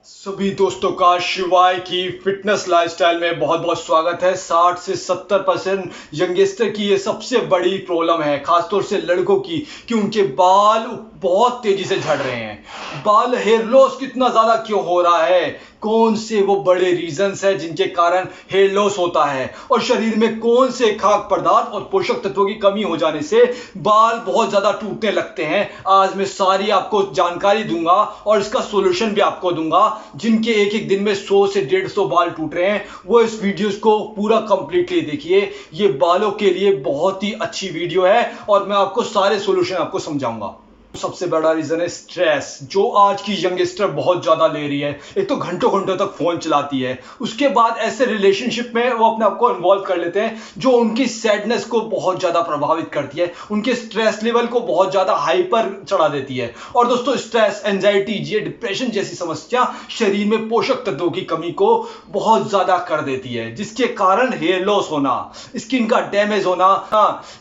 सभी दोस्तों का शिवाय की फिटनेस लाइफस्टाइल में बहुत बहुत स्वागत है। 60 से 70% यंगस्टर की ये सबसे बड़ी प्रॉब्लम है, खासतौर से लड़कों की, कि उनके बाल बहुत तेजी से झड़ रहे हैं। बाल हेयर लॉस कितना ज्यादा क्यों हो रहा है, कौन से वो बड़े रीजंस है जिनके कारण हेयर लॉस होता है, और शरीर में कौन से खाद्य पदार्थ और पोषक तत्वों की कमी हो जाने से बाल बहुत ज्यादा टूटने लगते हैं। आज मैं सारी आपको जानकारी दूंगा और इसका सॉल्यूशन भी आपको दूंगा। जिनके एक एक दिन में 100 से 150 बाल टूट रहे हैं, वो इस वीडियो को पूरा कंप्लीटली देखिए। ये बालों के लिए बहुत ही अच्छी वीडियो है और मैं आपको सारे सॉल्यूशन आपको समझाऊंगा। सबसे बड़ा रीजन है स्ट्रेस, जो आज की यंगस्टर बहुत ज्यादा ले रही है। एक तो घंटों घंटों तक फोन चलाती है, उसके बाद ऐसे रिलेशनशिप में वो अपने आप को इन्वॉल्व कर लेते हैं जो उनकी सैडनेस को बहुत ज्यादा प्रभावित करती है, उनके स्ट्रेस लेवल को बहुत ज्यादा हाई पर चढ़ा देती है। और दोस्तों, स्ट्रेस, एंजाइटी, ये डिप्रेशन जैसी समस्या शरीर में पोषक तत्वों की कमी को बहुत ज्यादा कर देती है, जिसके कारण हेयर लॉस होना, स्किन का डैमेज होना,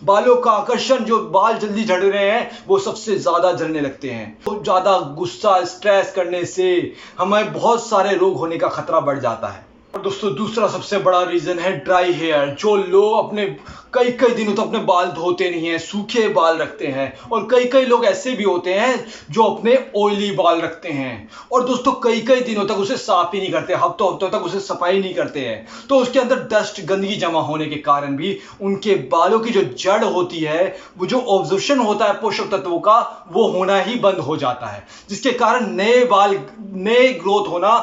बालों का आकर्षण, जो बाल जल्दी झड़ रहे हैं वो सबसे ज्यादा जलने लगते हैं। तो ज्यादा गुस्सा, स्ट्रेस करने से हमें बहुत सारे रोग होने का खतरा बढ़ जाता है। और दोस्तों, दूसरा सबसे बड़ा रीजन है ड्राई हेयर। जो लोग अपने कई कई दिनों तक अपने बाल धोते नहीं है, सूखे बाल रखते हैं। और कई कई लोग ऐसे भी होते हैं जो अपने ऑयली बाल रखते हैं और दोस्तों कई कई दिनों तक उसे साफ ही नहीं करते, हफ्तों हफ्तों तक उसे सफाई नहीं करते हैं। तो उसके अंदर डस्ट, गंदगी जमा होने के कारण भी उनके बालों की जो जड़ होती है, वो जो ऑब्जॉर्प्शन होता है पोषक तत्वों का, वो होना ही बंद हो जाता है, जिसके कारण नए बाल, नए ग्रोथ होना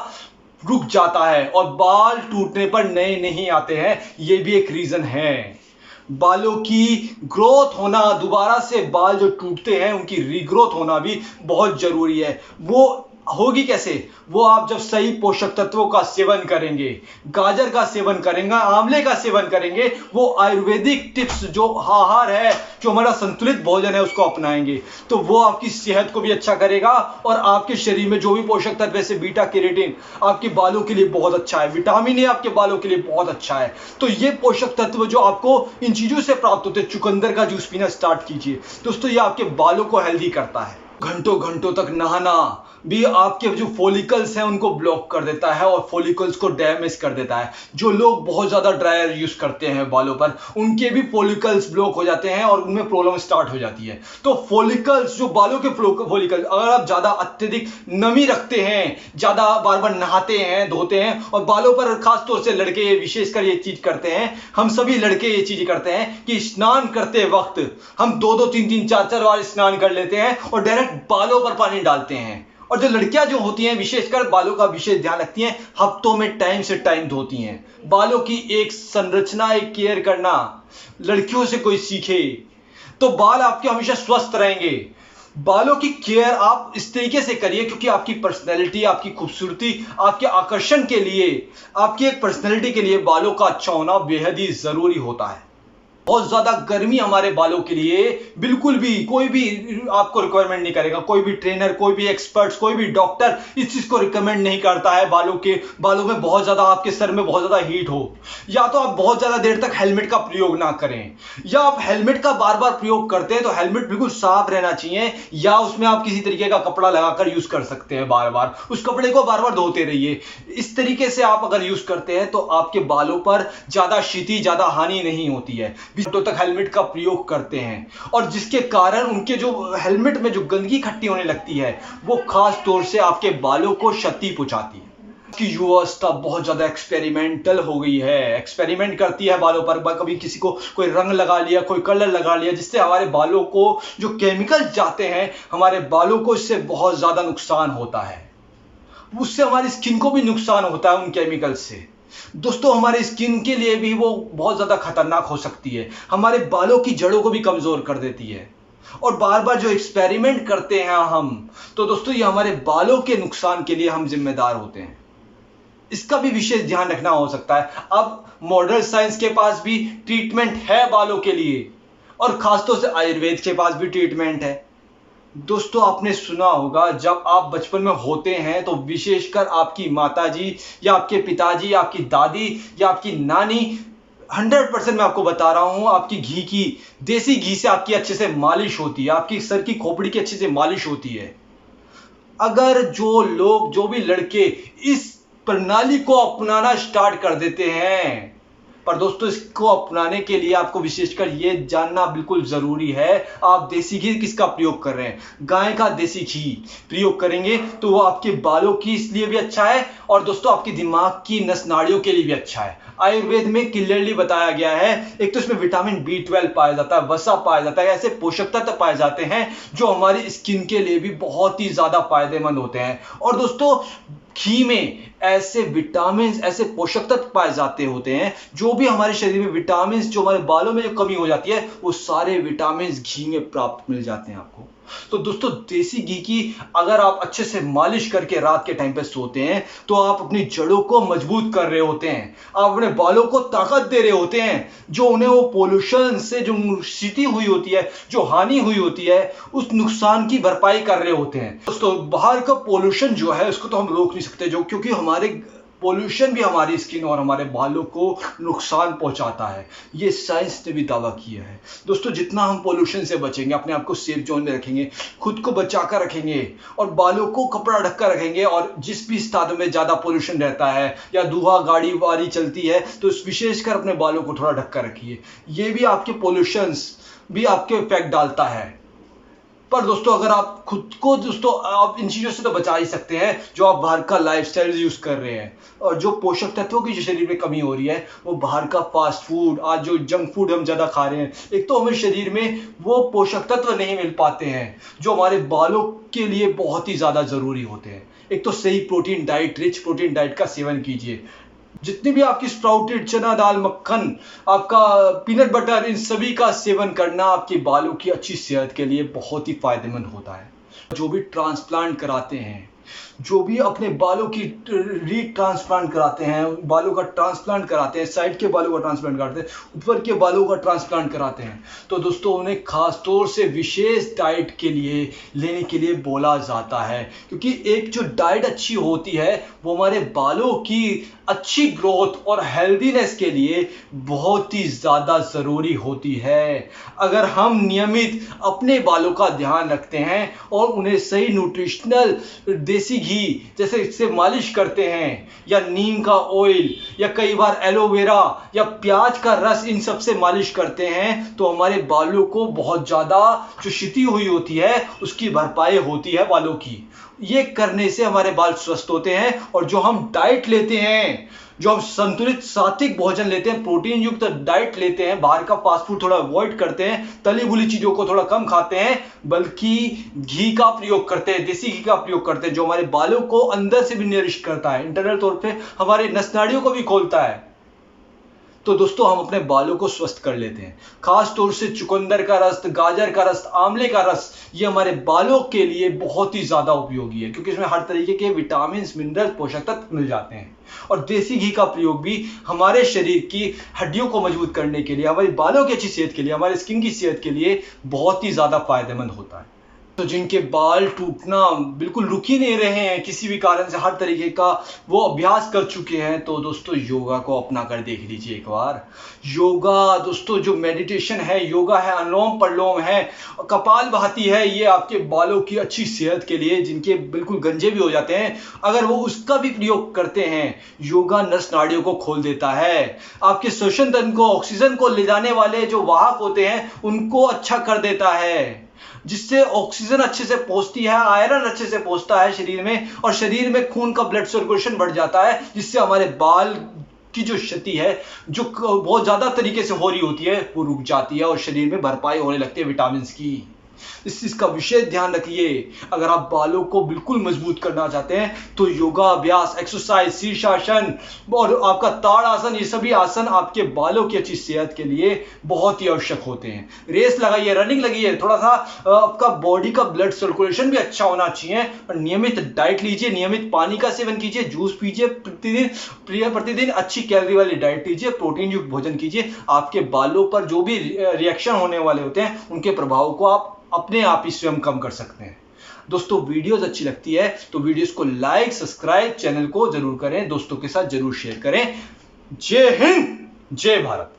रुक जाता है और बाल टूटने पर नए नहीं आते हैं। ये भी एक रीजन है। बालों की ग्रोथ होना, दोबारा से बाल जो टूटते हैं उनकी रीग्रोथ होना भी बहुत जरूरी है। वो होगी कैसे? वो आप जब सही पोषक तत्वों का सेवन करेंगे, गाजर का सेवन करेंगे, आंवले का सेवन करेंगे, वो आयुर्वेदिक टिप्स जो आहार है, जो हमारा संतुलित भोजन है, उसको अपनाएंगे, तो वो आपकी सेहत को भी अच्छा करेगा और आपके शरीर में जो भी पोषक तत्व, जैसे बीटा कैरोटीन, आपके बालों के लिए बहुत अच्छा है, विटामिन ए आपके बालों के लिए बहुत अच्छा है। तो ये पोषक तत्व जो आपको इन चीजों से प्राप्त होते हैं, चुकंदर का जूस पीना स्टार्ट कीजिए दोस्तों, ये आपके बालों को हेल्दी करता है। घंटों घंटों तक नहाना भी आपके जो फॉलिकल्स हैं उनको ब्लॉक कर देता है और फॉलिकल्स को डैमेज कर देता है। जो लोग बहुत ज्यादा ड्रायर यूज करते हैं बालों पर, उनके भी फॉलिकल्स ब्लॉक हो जाते हैं और उनमें प्रॉब्लम स्टार्ट हो जाती है। तो फॉलिकल्स, जो बालों के फॉलिकल्स, अगर आप ज्यादा अत्यधिक नमी रखते हैं, ज्यादा बार बार नहाते हैं, धोते हैं, और बालों पर खासतौर से लड़के विशेषकर ये चीज करते हैं, हम सभी लड़के ये चीज करते हैं कि स्नान करते वक्त हम 2-2, 3-3, 4-4 बार स्नान कर लेते हैं और डायरेक्ट बालों पर पानी डालते हैं। और जो लड़कियां जो होती हैं, विशेषकर बालों का विशेष ध्यान रखती हैं, हफ्तों में टाइम से टाइम धोती हैं। बालों की एक संरचना, एक केयर करना लड़कियों से कोई सीखे तो बाल आपके हमेशा स्वस्थ रहेंगे। बालों की केयर आप इस तरीके से करिए क्योंकि आपकी पर्सनैलिटी, आपकी खूबसूरती, आपके आकर्षण के लिए, आपकी एक पर्सनैलिटी के लिए बालों का अच्छा होना बेहद ही जरूरी होता है। बहुत ज्यादा गर्मी हमारे बालों के लिए बिल्कुल भी कोई भी आपको रिक्वायरमेंट नहीं करेगा। कोई भी ट्रेनर, कोई भी एक्सपर्ट, कोई भी डॉक्टर इस चीज को रिकमेंड नहीं करता है। बालों में बहुत ज्यादा, आपके सर में बहुत ज्यादा हीट हो, या तो आप बहुत ज्यादा देर तक हेलमेट का प्रयोग ना करें, या आप हेलमेट का बार बार प्रयोग करते हैं तो हेलमेट बिल्कुल साफ रहना चाहिए, या उसमें आप किसी तरीके का कपड़ा लगाकर यूज कर सकते हैं। बार बार उस कपड़े को बार बार धोते रहिए। इस तरीके से आप अगर यूज करते हैं तो आपके बालों पर ज्यादा क्षति, ज्यादा हानि नहीं होती है। घंटों तक हेलमेट का प्रयोग करते हैं और जिसके कारण उनके जो हेलमेट में जो गंदगी इकट्ठी होने लगती है, वो खास तौर से आपके बालों को क्षति पहुंचाती है। कि युवावस्था बहुत ज्यादा एक्सपेरिमेंटल हो गई है, एक्सपेरिमेंट करती है बालों पर। कभी किसी को कोई रंग लगा लिया, कोई कलर लगा लिया, जिससे हमारे बालों को जो केमिकल जाते हैं, हमारे बालों को इससे बहुत ज्यादा नुकसान होता है। उससे हमारी स्किन को भी नुकसान होता है उन केमिकल से। दोस्तों, हमारे स्किन के लिए भी वो बहुत ज्यादा खतरनाक हो सकती है, हमारे बालों की जड़ों को भी कमजोर कर देती है। और बार बार जो एक्सपेरिमेंट करते हैं हम, तो दोस्तों ये हमारे बालों के नुकसान के लिए हम जिम्मेदार होते हैं। इसका भी विशेष ध्यान रखना हो सकता है। अब मॉडर्न साइंस के पास भी ट्रीटमेंट है बालों के लिए, और खासतौर से आयुर्वेद के पास भी ट्रीटमेंट है। दोस्तों, आपने सुना होगा, जब आप बचपन में होते हैं तो विशेषकर आपकी माताजी या आपके पिताजी या आपकी दादी या आपकी नानी, 100% मैं आपको बता रहा हूं, आपकी घी की, देसी घी से आपकी अच्छे से मालिश होती है, आपकी सर की खोपड़ी की अच्छे से मालिश होती है। अगर जो भी लड़के इस प्रणाली को अपनाना स्टार्ट कर देते हैं, पर दोस्तों इसको अपनाने के लिए आपको विशेषकर ये जानना बिल्कुल जरूरी है, आप देसी घी किसका प्रयोग कर रहे हैं। गाय का देसी घी प्रयोग करेंगे तो वो आपके बालों की इसलिए भी अच्छा है और दोस्तों आपके दिमाग की नस नाड़ियों के लिए भी अच्छा है। आयुर्वेद में क्लियरली बताया गया है, एक तो इसमें विटामिन B12 पाया जाता है, वसा पाया जाता है, ऐसे पोषक तत्व पाए जाते हैं जो हमारी स्किन के लिए भी बहुत ही ज्यादा फायदेमंद होते हैं। और दोस्तों घी में ऐसे विटामिन, ऐसे पोषक तत्व पाए जाते होते हैं, जो भी हमारे शरीर में विटामिन, जो हमारे बालों में जो कमी हो जाती है, वो सारे विटामिन घी में प्राप्त मिल जाते हैं आपको। तो दोस्तों देसी घी की अगर आप अच्छे से मालिश करके रात के टाइम पे सोते हैं तो आप अपनी जड़ों को मजबूत कर रहे होते हैं, आप अपने बालों को ताकत दे रहे होते हैं, जो उन्हें वो पोल्यूशन से जो क्षति हुई होती है, जो हानि हुई होती है, उस नुकसान की भरपाई कर रहे होते हैं। दोस्तों बाहर का पोल्यूशन जो है उसको तो हम रोक नहीं सकते, जो क्योंकि हमारे पोल्यूशन भी हमारी स्किन और हमारे बालों को नुकसान पहुंचाता है, ये साइंस ने भी दावा किया है। दोस्तों जितना हम पोल्यूशन से बचेंगे, अपने आप को सेफ जोन में रखेंगे, खुद को बचा कर रखेंगे और बालों को कपड़ा ढक कर रखेंगे, और जिस भी स्थानों में ज्यादा पोल्यूशन रहता है या धुआं गाड़ी वाड़ी चलती है तो विशेषकर अपने बालों को थोड़ा ढक कर रखिए, ये भी आपके पोल्यूशन भी आपके इफेक्ट डालता है। पर दोस्तों अगर आप खुद को, दोस्तों आप इन चीजों से तो बचा ही सकते हैं जो आप बाहर का लाइफस्टाइल यूज कर रहे हैं, और जो पोषक तत्वों की जो शरीर में कमी हो रही है वो बाहर का फास्ट फूड, आज जो जंक फूड हम ज्यादा खा रहे हैं, एक तो हमें शरीर में वो पोषक तत्व नहीं मिल पाते हैं जो हमारे बालों के लिए बहुत ही ज्यादा जरूरी होते हैं। एक तो सही protein diet, rich protein diet का सेवन कीजिए, जितनी भी आपकी स्प्राउटेड चना दाल, मक्खन, आपका पीनट बटर, इन सभी का सेवन करना आपके बालों की अच्छी सेहत के लिए बहुत ही फायदेमंद होता है। जो भी ट्रांसप्लांट कराते हैं, जो भी अपने बालों की रीट्रांसप्लांट कराते हैं, बालों का ट्रांसप्लांट कराते हैं, साइड के बालों का ट्रांसप्लांट कराते हैं, ऊपर के बालों का ट्रांसप्लांट कराते हैं, तो दोस्तों उन्हें खास तौर से विशेष डाइट के लिए लेने के लिए बोला जाता है, क्योंकि एक जो डाइट अच्छी होती है वो हमारे बालों की अच्छी ग्रोथ और हेल्दीनेस के लिए बहुत ही ज्यादा जरूरी होती है। अगर हम नियमित अपने बालों का ध्यान रखते हैं और उन्हें सही न्यूट्रिशनल देसी घी जैसे इससे मालिश करते हैं, या नीम का ऑयल, या कई बार एलोवेरा या प्याज का रस, इन सब से मालिश करते हैं, तो हमारे बालों को बहुत ज्यादा जो क्षति हुई होती है उसकी भरपाई होती है बालों की। ये करने से हमारे बाल स्वस्थ होते हैं। और जो हम डाइट लेते हैं, जो हम संतुलित सात्विक भोजन लेते हैं, प्रोटीन युक्त डाइट लेते हैं, बाहर का फास्ट फूड थोड़ा अवॉइड करते हैं, तली भुली चीजों को थोड़ा कम खाते हैं, बल्कि घी का प्रयोग करते हैं, देसी घी का प्रयोग करते हैं, जो हमारे बालों को अंदर से भी नरिश करता है, इंटरनल तौर पे हमारे नस नाड़ियों को भी खोलता है, तो दोस्तों हम अपने बालों को स्वस्थ कर लेते हैं। खास तौर से चुकंदर का रस, गाजर का रस, आंवले का रस, ये हमारे बालों के लिए बहुत ही ज्यादा उपयोगी है, क्योंकि इसमें हर तरीके के विटामिन, मिनरल, पोषक तत्व मिल जाते हैं। और देसी घी का प्रयोग भी हमारे शरीर की हड्डियों को मजबूत करने के लिए, हमारे बालों की अच्छी सेहत के लिए, हमारे स्किन की सेहत के लिए बहुत ही ज्यादा फायदेमंद होता है। तो जिनके बाल टूटना बिल्कुल रुक ही नहीं रहे हैं, किसी भी कारण से हर तरीके का वो अभ्यास कर चुके हैं, तो दोस्तों योगा को अपना कर देख लीजिए एक बार। योगा दोस्तों जो मेडिटेशन है, योगा है, अनुलोम प्रलोम है, कपालभाति है, ये आपके बालों की अच्छी सेहत के लिए, जिनके बिल्कुल गंजे भी हो जाते हैं, अगर वो उसका भी प्रयोग करते हैं, योगा नस नाड़ियों को खोल देता है, आपके श्वसन तंत्र को, ऑक्सीजन को ले जाने वाले जो वाहक होते हैं उनको अच्छा कर देता है, जिससे ऑक्सीजन अच्छे से पहुंचती है, आयरन अच्छे से पहुंचता है शरीर में, और शरीर में खून का ब्लड सर्कुलेशन बढ़ जाता है, जिससे हमारे बाल की जो क्षति है, जो बहुत ज्यादा तरीके से हो रही होती है, वो रुक जाती है और शरीर में भरपाई होने लगती है विटामिन की। इस चीज का विशेष ध्यान रखिए। अगर आप बालों को बिल्कुल मजबूत करना चाहते हैं तो योगा अभ्यास, एक्सरसाइज, शीर्षासन और आपका ताड़ आसन, ये सभी आसन आपके बालों की अच्छी सेहत के लिए बहुत ही आवश्यक होते हैं। रेस लगाइए, रनिंग लगाइए, थोड़ा सा आपका बॉडी का ब्लड सर्कुलेशन भी अच्छा होना चाहिए, और नियमित डाइट लीजिए, नियमित पानी का सेवन कीजिए, जूस पीजिए, प्रतिदिन अच्छी कैलोरी वाली डाइट लीजिए, प्रोटीन युक्त भोजन कीजिए। आपके बालों पर जो भी रिएक्शन होने वाले होते हैं उनके प्रभाव को आप अपने आप ही स्वयं कम कर सकते हैं। दोस्तों वीडियोस अच्छी लगती है तो वीडियोस को लाइक, सब्सक्राइब, चैनल को जरूर करें, दोस्तों के साथ जरूर शेयर करें। जय हिंद, जय भारत।